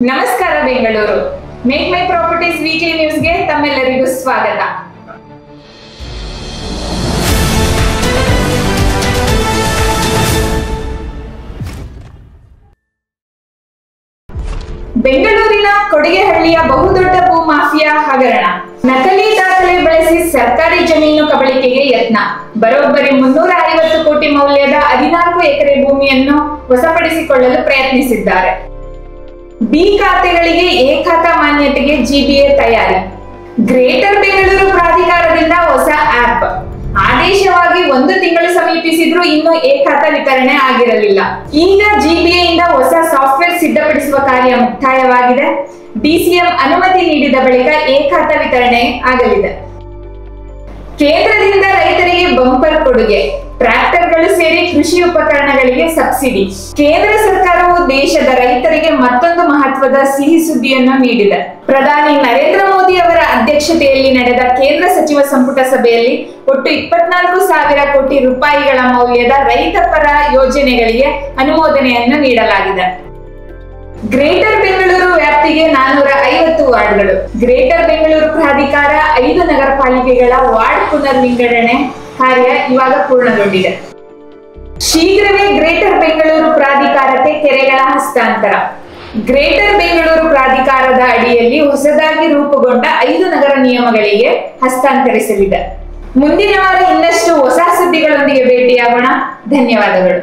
ನಮಸ್ಕಾರ Bengaluru. Make my properties weekly ನ್ಯೂಸ್ಗೆ ತಮ್ಮೆಲ್ಲರಿಗೂ ಸ್ವಾಗತ. ಬೆಂಗಳೂರಿನ ಕೊಡಿಗೆಹಳ್ಳಿಯ ಬಹುದೊಡ್ಡ ಭೂ ಮಾಫಿಯಾ ಹಗರಣ. ನಕಲಿ ದಾಖಲೆ ಬಳಸಿ ಸರ್ಕಾರಿ ಜಮೀನು ಕಬಳಿಕೆಗೆ ಯತ್ನ. ಬರೋಬ್ಬರಿ 350 ಕೋಟಿ ಮೌಲ್ಯದ 14 ಎಕರೆ ಭೂಮಿಯನ್ನು ವಶಪಡಿಸಿಕೊಳ್ಳಲು ಪ್ರಯತ್ನಿಸಿದ್ದಾರೆ. ಬಿ ಖಾತೆಗಳಿಗೆ ಎ ಖಾತಾ ಮಾನ್ಯತೆಗೆ ಜಿಬಿಎ ತಯಾರಿ. ಗ್ರೇಟರ್ ಬೆಂಗಳೂರು ಪ್ರಾಧಿಕಾರದಿಂದ ಹೊಸ ಆಪ್. ಆದೇಶವಾಗಿ 1 ತಿಂಗಳು ಸಮೀಪಿಸಿದ್ರೂ ಇನ್ನೂ ಎ ಖಾತಾ ವಿತರಣೆ ಆಗಿರಲಿಲ್ಲ. ಈಗ ಜಿಬಿಎ ಇಂದ ಹೊಸ ಸಾಫ್ಟ್ವೇರ್ ಸಿದ್ಧಪಡಿಸುವ ಕಾರ್ಯ ಮುಕ್ತಾಯವಾಗಿದೆ. ಡಿಸಿಎಂ ಅನುಮತಿ ನೀಡಿದ ಬಳಿಕ ಎ ಖಾತಾ ವಿತರಣೆ ಆಗಲಿದೆ. ಕೇಂದ್ರದಿಂದ ರೈತರಿಗೆ ಬಂಪರ್ ಕೊಡುಗೆ. ಟ್ರ್ಯಾಕ್ಟರ್ಗಳು ಸೇರಿ ಕೃಷಿ ಉಪಕರಣಗಳಿಗೆ ಸಬ್ಸಿಡಿ. ಕೇಂದ್ರ ಸರ್ಕಾರವು ದೇಶದ ರೈತರಿಗೆ ಮತ್ತೊಂದು ಮಹತ್ವದ ಸಿಹಿ ಸುದ್ದಿಯನ್ನು ನೀಡಿದೆ. ಪ್ರಧಾನಿ ನರೇಂದ್ರ ಮೋದಿ ಅವರ ಅಧ್ಯಕ್ಷತೆಯಲ್ಲಿ ನಡೆದ ಕೇಂದ್ರ ಸಚಿವ ಸಂಪುಟ ಸಭೆಯಲ್ಲಿ ಒಟ್ಟು 24,000 ಕೋಟಿ ರೂಪಾಯಿಗಳ ಮೌಲ್ಯದ ರೈತ ಪರ ಯೋಜನೆಗಳಿಗೆ ಅನುಮೋದನೆಯನ್ನು ನೀಡಲಾಗಿದೆ. ಗ್ರೇಟರ್ ಬೆಂಗಳೂರು ವ್ಯಾಪ್ತಿಗೆ 450 ವಾರ್ಡ್ಗಳು. ಗ್ರೇಟರ್ ಬೆಂಗಳೂರು ಪ್ರಾಧಿಕಾರ 5 ನಗರ ಪಾಲಿಕೆಗಳ ವಾರ್ಡ್ ಪುನರ್ ವಿಂಗಡಣೆ ಕಾರ್ಯ ಇವಾಗ ಪೂರ್ಣಗೊಂಡಿದೆ. ಶೀಘ್ರವೇ ಗ್ರೇಟರ್ ಬೆಂಗಳೂರು ಪ್ರಾಧಿಕಾರಕ್ಕೆ ಕೆರೆಗಳ ಹಸ್ತಾಂತರ. ಗ್ರೇಟರ್ ಬೆಂಗಳೂರು ಪ್ರಾಧಿಕಾರದ ಅಡಿಯಲ್ಲಿ ಹೊಸದಾಗಿ ರೂಪುಗೊಂಡ 5 ನಗರ ನಿಯಮಗಳಿಗೆ ಹಸ್ತಾಂತರಿಸಲಿದೆ. ಮುಂದಿನ ವಾರ ಇನ್ನಷ್ಟು ಹೊಸ ಸುದ್ದಿಗಳೊಂದಿಗೆ ಭೇಟಿಯಾಗೋಣ. ಧನ್ಯವಾದಗಳು.